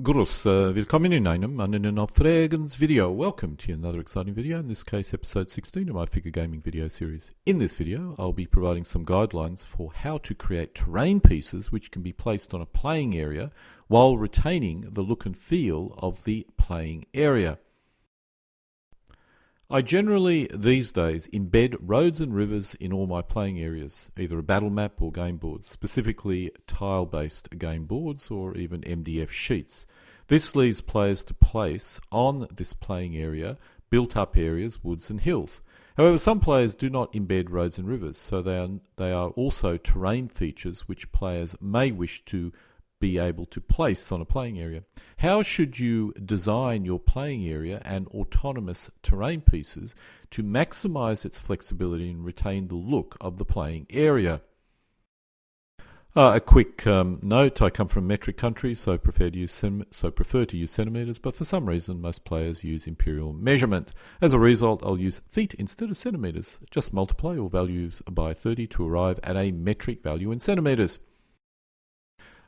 Grüß, willkommen in einem anderen Aufregens video. Welcome to another exciting video, in this case episode 16 of my figure gaming video series. In this video, I'll be providing some guidelines for how to create terrain pieces which can be placed on a playing area while retaining the look and feel of the playing area. I generally, these days, embed roads and rivers in all my playing areas, either a battle map or game boards, specifically tile-based game boards or even MDF sheets. This leaves players to place on this playing area built-up areas, woods and hills. However, some players do not embed roads and rivers, so they are also terrain features which players may wish to be able to place on a playing area. How should you design your playing area and autonomous terrain pieces to maximize its flexibility and retain the look of the playing area? A quick note, I come from metric country, so I prefer to use centimeters, but for some reason most players use imperial measurement. As a result, I'll use feet instead of centimeters. Just multiply all values by 30 to arrive at a metric value in centimeters.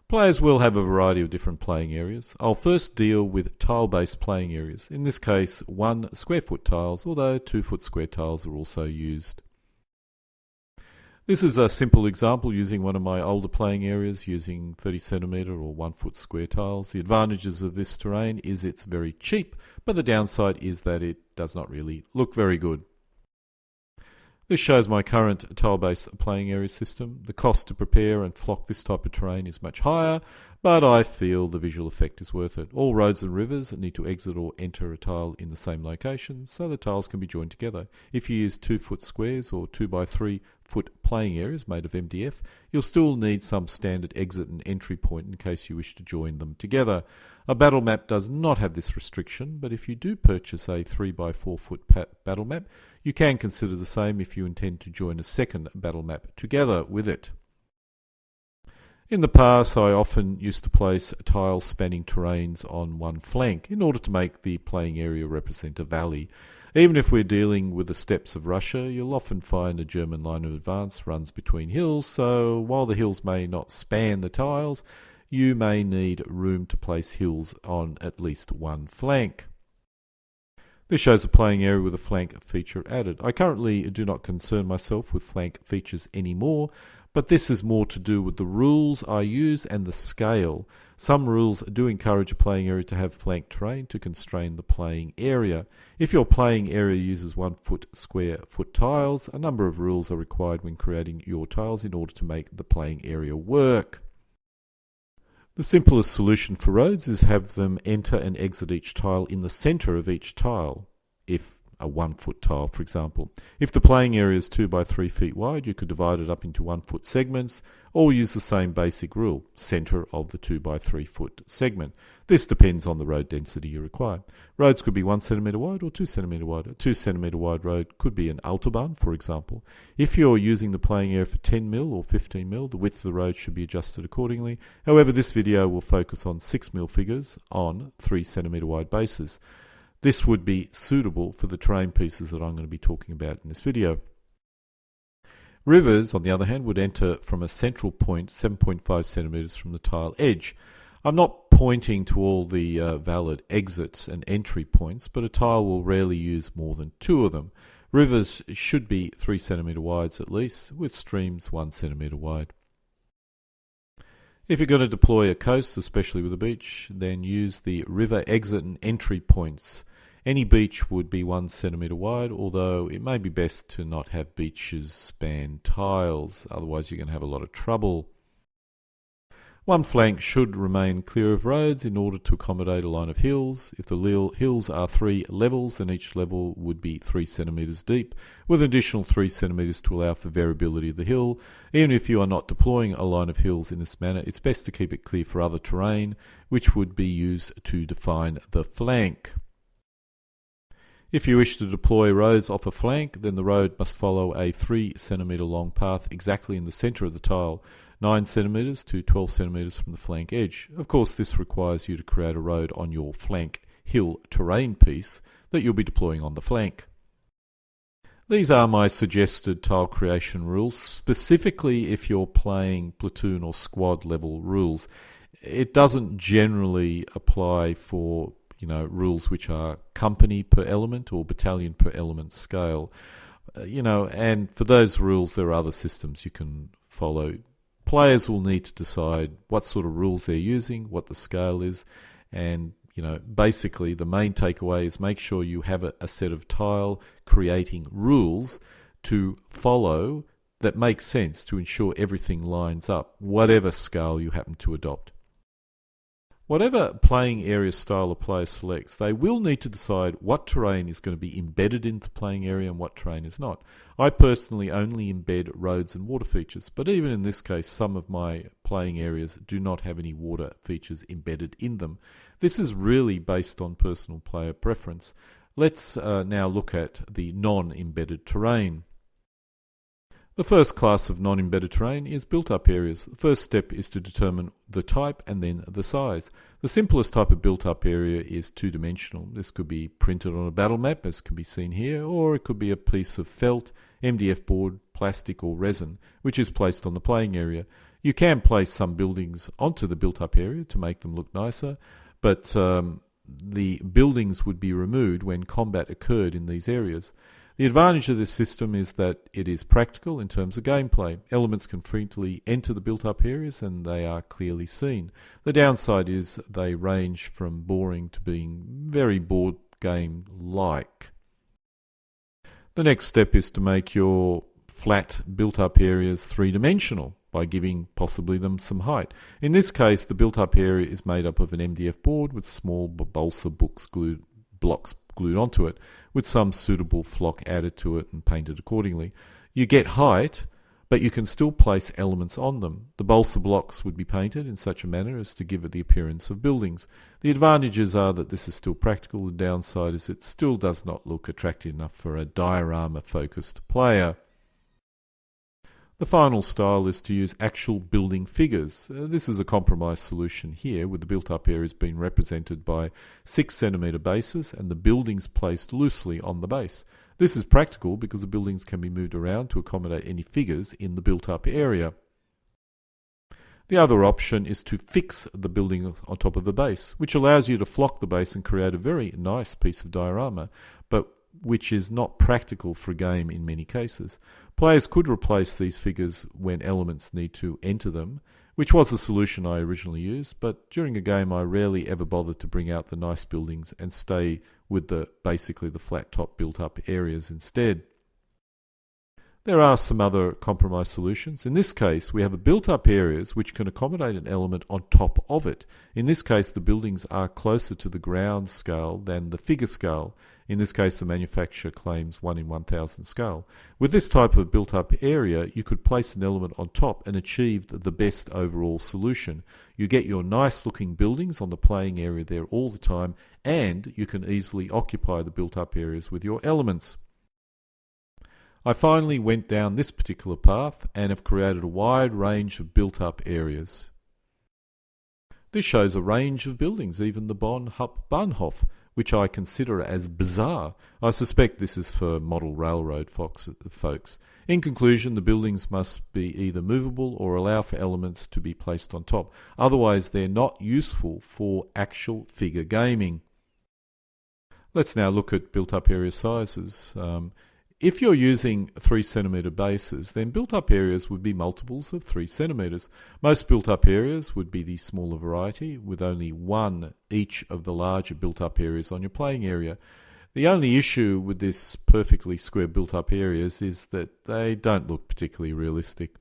Players will have a variety of different playing areas. I'll first deal with tile-based playing areas, in this case 1 square foot tiles, although 2 foot square tiles are also used. This is a simple example using one of my older playing areas using 30 centimeter or 1 foot square tiles. The advantages of this terrain is it's very cheap, but the downside is that it does not really look very good. This shows my current tile-based playing area system. The cost to prepare and flock this type of terrain is much higher, but I feel the visual effect is worth it. All roads and rivers need to exit or enter a tile in the same location, so the tiles can be joined together. If you use 2 foot squares or 2 by 3 foot playing areas made of MDF, you'll still need some standard exit and entry point in case you wish to join them together. A battle map does not have this restriction, but if you do purchase a 3 by 4 foot battle map, you can consider the same if you intend to join a second battle map together with it. In the past, I often used to place tiles spanning terrains on one flank in order to make the playing area represent a valley. Even if we're dealing with the steppes of Russia, you'll often find a German line of advance runs between hills, so while the hills may not span the tiles, you may need room to place hills on at least one flank. This shows a playing area with a flank feature added. I currently do not concern myself with flank features anymore, but this is more to do with the rules I use and the scale. Some rules do encourage a playing area to have flank terrain to constrain the playing area. If your playing area uses 1 foot square foot tiles, a number of rules are required when creating your tiles in order to make the playing area work. The simplest solution for roads is have them enter and exit each tile in the center of each tile, if a 1 foot tile, for example. If the playing area is 2 by 3 feet wide, you could divide it up into 1 foot segments, or use the same basic rule, center of the 2 by 3 foot segment. This depends on the road density you require. Roads could be 1 centimeter wide or 2 centimeter wide. A 2 centimeter wide road could be an autobahn, for example. If you're using the playing area for 10 mil or 15 mil, the width of the road should be adjusted accordingly. However, this video will focus on 6 mil figures on 3 centimeter wide bases. This would be suitable for the terrain pieces that I'm going to be talking about in this video. Rivers, on the other hand, would enter from a central point 7.5 centimeters from the tile edge. I'm not pointing to all the valid exits and entry points, but a tile will rarely use more than 2 of them. Rivers should be 3 centimeter wides at least, with streams 1 centimeter wide. If you're going to deploy a coast, especially with a beach, then use the river exit and entry points. Any beach would be 1 centimeter wide, although it may be best to not have beaches span tiles, otherwise you're going to have a lot of trouble. One flank should remain clear of roads in order to accommodate a line of hills. If the hills are 3 levels, then each level would be 3 centimeters deep, with an additional 3 centimeters to allow for variability of the hill. Even if you are not deploying a line of hills in this manner, it's best to keep it clear for other terrain, which would be used to define the flank. If you wish to deploy roads off a flank, then the road must follow a 3 centimeter long path exactly in the center of the tile, 9 centimeters to 12 centimeters from the flank edge. Of course, this requires you to create a road on your flank hill terrain piece that you'll be deploying on the flank. These are my suggested tile creation rules, specifically if you're playing platoon or squad level rules. it doesn't generally apply for rules which are company per element or battalion per element scale. And for those rules there are other systems you can follow. Players will need to decide what sort of rules they're using, what the scale is, and basically the main takeaway is make sure you have a set of tile creating rules to follow that make sense to ensure everything lines up, whatever scale you happen to adopt. Whatever playing area style a player selects, they will need to decide what terrain is going to be embedded into the playing area and what terrain is not. I personally only embed roads and water features, but even in this case, some of my playing areas do not have any water features embedded in them. This is really based on personal player preference. Let's now look at the non-embedded terrain. The first class of non-embedded terrain is built-up areas. The first step is to determine the type and then the size. The simplest type of built-up area is two-dimensional. This could be printed on a battle map, as can be seen here, or it could be a piece of felt, MDF board, plastic or resin, which is placed on the playing area. You can place some buildings onto the built-up area to make them look nicer, but the buildings would be removed when combat occurred in these areas. The advantage of this system is that it is practical in terms of gameplay. Elements can freely enter the built-up areas and they are clearly seen. The downside is they range from boring to being very board game-like. The next step is to make your flat built-up areas three-dimensional by giving possibly them some height. In this case, the built-up area is made up of an MDF board with small balsa blocks glued onto it, with some suitable flock added to it and painted accordingly. You get height, but you can still place elements on them. The balsa blocks would be painted in such a manner as to give it the appearance of buildings. The advantages are that this is still practical. The downside is it still does not look attractive enough for a diorama-focused player. The final style is to use actual building figures. This is a compromise solution here, with the built-up areas being represented by 6 cm bases and the buildings placed loosely on the base. This is practical because the buildings can be moved around to accommodate any figures in the built-up area. The other option is to fix the building on top of the base, which allows you to flock the base and create a very nice piece of diorama, but which is not practical for a game in many cases. Players could replace these figures when elements need to enter them, which was the solution I originally used, but during a game I rarely ever bothered to bring out the nice buildings and stay with basically the flat top built up areas instead. There are some other compromise solutions. In this case, we have a built-up areas which can accommodate an element on top of it. In this case, the buildings are closer to the ground scale than the figure scale. In this case, the manufacturer claims 1 in 1000 scale. With this type of built-up area, you could place an element on top and achieve the best overall solution. You get your nice-looking buildings on the playing area there all the time, and you can easily occupy the built-up areas with your elements. I finally went down this particular path and have created a wide range of built-up areas. This shows a range of buildings, even the Bahnhof, which I consider as bizarre. I suspect this is for model railroad folks. In conclusion, the buildings must be either movable or allow for elements to be placed on top. Otherwise, they're not useful for actual figure gaming. Let's now look at built-up area sizes. If you're using 3 cm bases, then built-up areas would be multiples of 3 cm. Most built-up areas would be the smaller variety, with only one each of the larger built-up areas on your playing area. The only issue with this perfectly square built-up areas is that they don't look particularly realistic.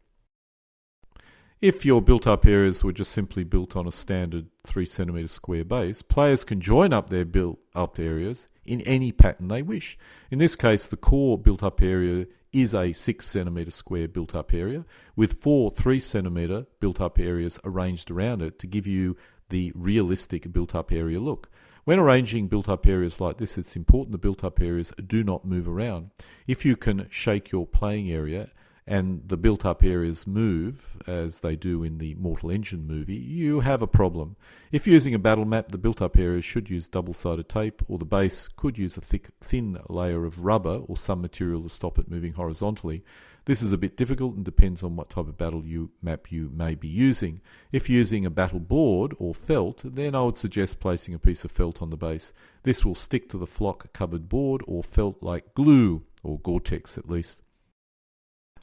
If your built-up areas were just simply built on a standard 3 cm square base, players can join up their built-up areas in any pattern they wish. In this case, the core built-up area is a 6 cm square built-up area, with 4 3 cm built-up areas arranged around it to give you the realistic built-up area look. When arranging built-up areas like this, it's important the built-up areas do not move around. If you can shake your playing area and the built-up areas move, as they do in the Mortal Engine movie, you have a problem. If using a battle map, the built-up areas should use double-sided tape, or the base could use a thin layer of rubber or some material to stop it moving horizontally. This is a bit difficult and depends on what type of battle map you may be using. If you're using a battle board or felt, then I would suggest placing a piece of felt on the base. This will stick to the flock covered board or felt like glue, or Gore-Tex at least.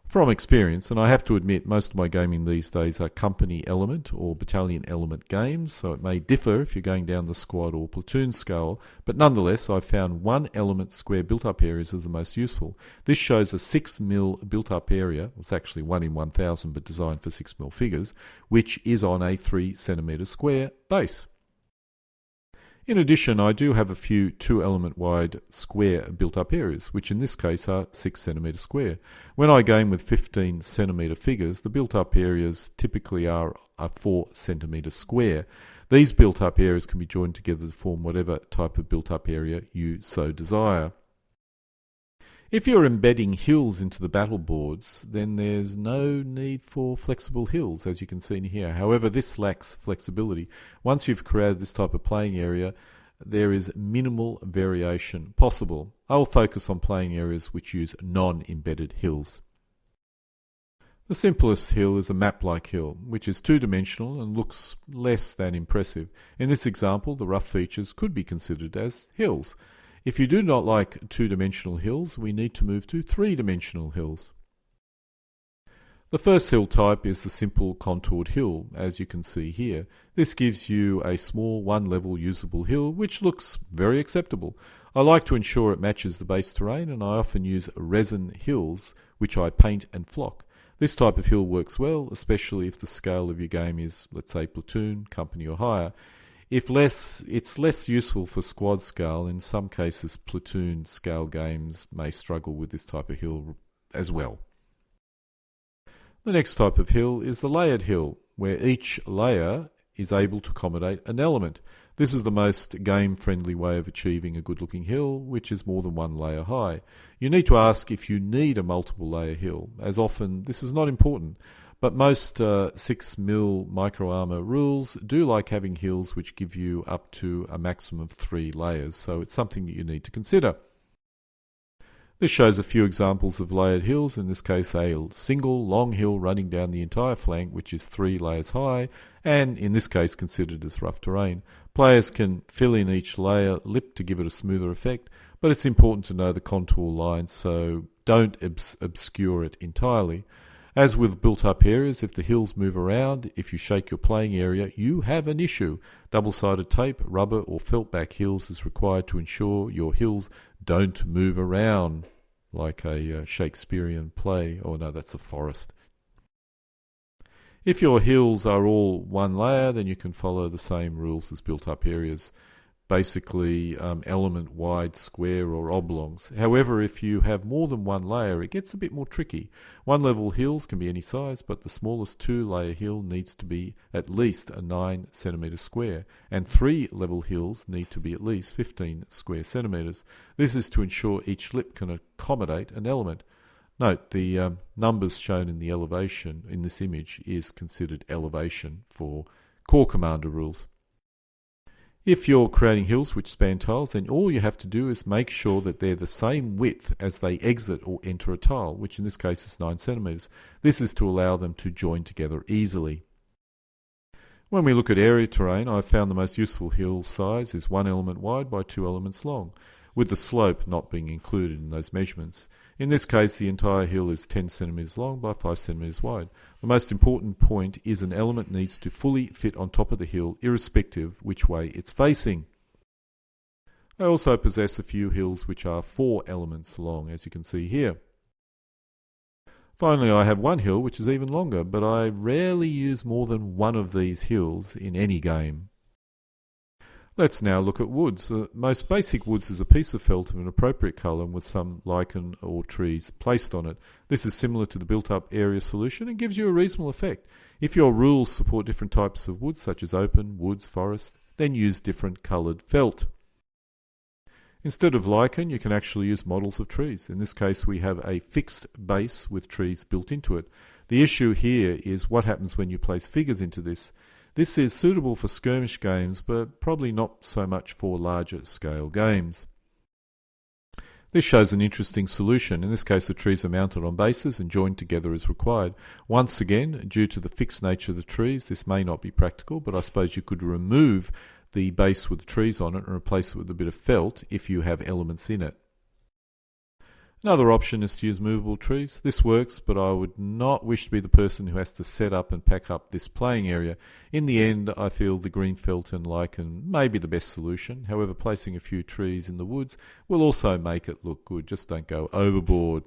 From experience, and I have to admit most of my gaming these days are company element or battalion element games, so it may differ if you're going down the squad or platoon scale, but nonetheless I've found 1 element square built-up areas are the most useful. This shows a 6mm built-up area, it's actually 1 in 1000 but designed for 6mm figures, which is on a 3cm square base. In addition, I do have a few 2-element wide square built-up areas, which in this case are 6cm square. When I game with 15cm figures, the built-up areas typically are a 4cm square. These built-up areas can be joined together to form whatever type of built-up area you so desire. If you're embedding hills into the battle boards, then there's no need for flexible hills, as you can see in here. However, this lacks flexibility. Once you've created this type of playing area, there is minimal variation possible. I will focus on playing areas which use non-embedded hills. The simplest hill is a map-like hill, which is two-dimensional and looks less than impressive. In this example, the rough features could be considered as hills. If you do not like two-dimensional hills, we need to move to three-dimensional hills. The first hill type is the simple contoured hill, as you can see here. This gives you a small one-level usable hill, which looks very acceptable. I like to ensure it matches the base terrain, and I often use resin hills, which I paint and flock. This type of hill works well, especially if the scale of your game is, let's say, platoon, company or higher. It's less useful for squad scale. In some cases, platoon scale games may struggle with this type of hill as well. The next type of hill is the layered hill, where each layer is able to accommodate an element. This is the most game-friendly way of achieving a good-looking hill, which is more than one layer high. You need to ask if you need a multiple-layer hill, as often this is not important. But most 6mm micro-armor rules do like having hills which give you up to a maximum of 3 layers, so it's something that you need to consider. This shows a few examples of layered hills, in this case a single long hill running down the entire flank which is 3 layers high, and in this case considered as rough terrain. Players can fill in each layer lip to give it a smoother effect, but it's important to know the contour lines, so don't obscure it entirely. As with built-up areas, if the hills move around, if you shake your playing area, you have an issue. Double-sided tape, rubber or felt-back hills is required to ensure your hills don't move around, like a Shakespearean play. Oh no, that's a forest. If your hills are all one layer, then you can follow the same rules as built-up areas. Basically element-wide square or oblongs. However, if you have more than one layer, it gets a bit more tricky. One-level hills can be any size, but the smallest 2-layer hill needs to be at least a 9cm square, and 3-level hills need to be at least 15 square centimeters. This is to ensure each lip can accommodate an element. Note, the numbers shown in the elevation in this image is considered elevation for Corps Commander rules. If you're creating hills which span tiles, then all you have to do is make sure that they're the same width as they exit or enter a tile, which in this case is 9cm. This is to allow them to join together easily. When we look at area terrain, I've found the most useful hill size is 1 element wide by 2 elements long, with the slope not being included in those measurements. In this case, the entire hill is 10cm long by 5cm wide. The most important point is an element needs to fully fit on top of the hill, irrespective which way it's facing. I also possess a few hills which are 4 elements long, as you can see here. Finally, I have one hill which is even longer, but I rarely use more than one of these hills in any game. Let's now look at woods. The most basic woods is a piece of felt of an appropriate colour with some lichen or trees placed on it. This is similar to the built-up area solution and gives you a reasonable effect. If your rules support different types of woods, such as open, woods, forest, then use different coloured felt. Instead of lichen, you can actually use models of trees. In this case, we have a fixed base with trees built into it. The issue here is what happens when you place figures into this. This is suitable for skirmish games, but probably not so much for larger scale games. This shows an interesting solution. In this case, the trees are mounted on bases and joined together as required. Once again, due to the fixed nature of the trees, this may not be practical, but I suppose you could remove the base with the trees on it and replace it with a bit of felt if you have elements in it. Another option is to use movable trees. This works, but I would not wish to be the person who has to set up and pack up this playing area. In the end, I feel the green felt and lichen may be the best solution. However, placing a few trees in the woods will also make it look good. Just don't go overboard.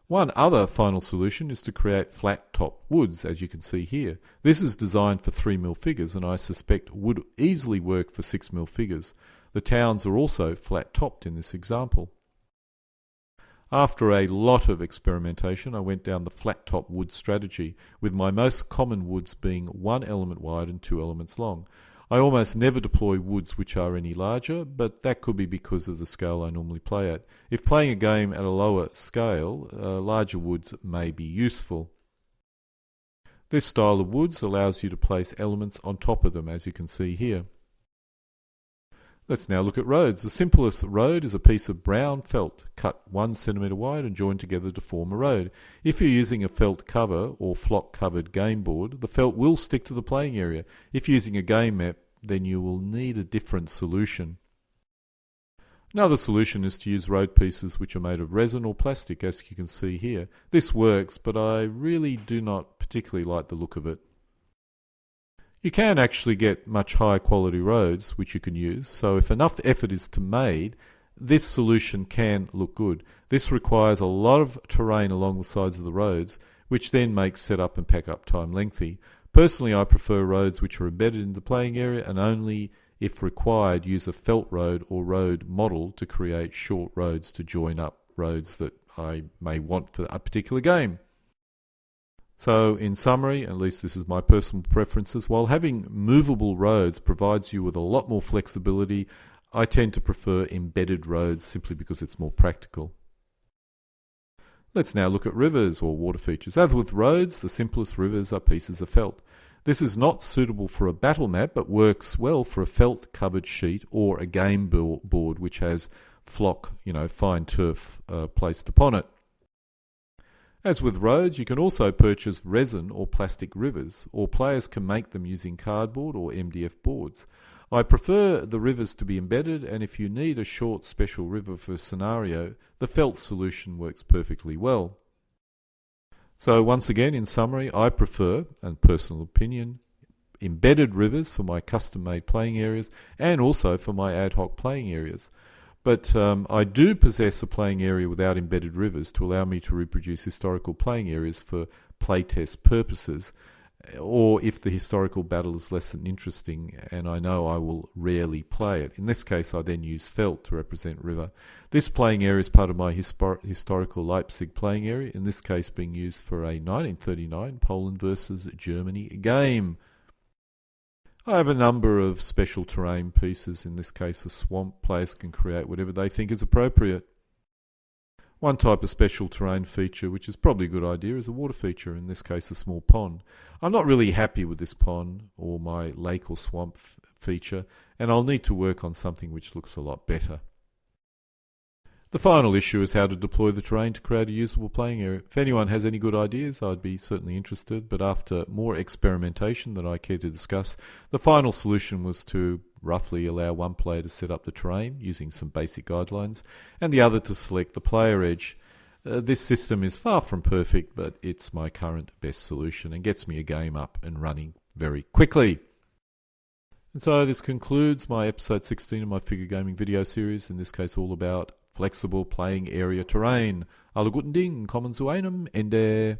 One other final solution is to create flat-topped woods, as you can see here. This is designed for 3mm figures, and I suspect would easily work for 6mm figures. The towns are also flat-topped in this example. After a lot of experimentation, I went down the flat-top wood strategy, with my most common woods being 1 element wide and 2 elements long. I almost never deploy woods which are any larger, but that could be because of the scale I normally play at. If playing a game at a lower scale, larger woods may be useful. This style of woods allows you to place elements on top of them, as you can see here. Let's now look at roads. The simplest road is a piece of brown felt cut 1 centimetre wide and joined together to form a road. If you're using a felt cover or flock covered game board, the felt will stick to the playing area. If you're using a game map, then you will need a different solution. Another solution is to use road pieces which are made of resin or plastic, as you can see here. This works, but I really do not particularly like the look of it. You can actually get much higher quality roads which you can use, so if enough effort is made, this solution can look good. This requires a lot of terrain along the sides of the roads, which then makes setup and pack up time lengthy. Personally, I prefer roads which are embedded in the playing area and only, if required, use a felt road or road model to create short roads to join up roads that I may want for a particular game. So, in summary, at least this is my personal preferences, while having movable roads provides you with a lot more flexibility, I tend to prefer embedded roads simply because it's more practical. Let's now look at rivers or water features. As with roads, the simplest rivers are pieces of felt. This is not suitable for a battle map, but works well for a felt covered sheet or a game board which has flock, fine turf placed upon it. As with roads, you can also purchase resin or plastic rivers, or players can make them using cardboard or MDF boards. I prefer the rivers to be embedded, and if you need a short special river for a scenario, the felt solution works perfectly well. So once again, in summary, I prefer, and personal opinion, embedded rivers for my custom-made playing areas and also for my ad hoc playing areas. But I do possess a playing area without embedded rivers to allow me to reproduce historical playing areas for playtest purposes, or if the historical battle is less than interesting and I know I will rarely play it. In this case, I then use felt to represent river. This playing area is part of my historical Leipzig playing area, in this case being used for a 1939 Poland versus Germany game. I have a number of special terrain pieces, in this case a swamp. Players can create whatever they think is appropriate. One type of special terrain feature, which is probably a good idea, is a water feature, in this case a small pond. I'm not really happy with this pond or my lake or swamp feature, and I'll need to work on something which looks a lot better. The final issue is how to deploy the terrain to create a usable playing area. If anyone has any good ideas, I'd be certainly interested, but after more experimentation than I care to discuss, the final solution was to roughly allow one player to set up the terrain using some basic guidelines, and the other to select the player edge. This system is far from perfect, but it's my current best solution and gets me a game up and running very quickly. And so this concludes my episode 16 of my figure gaming video series, in this case all about flexible playing area terrain. Alle guten Dingen, kommen zu einem Ende.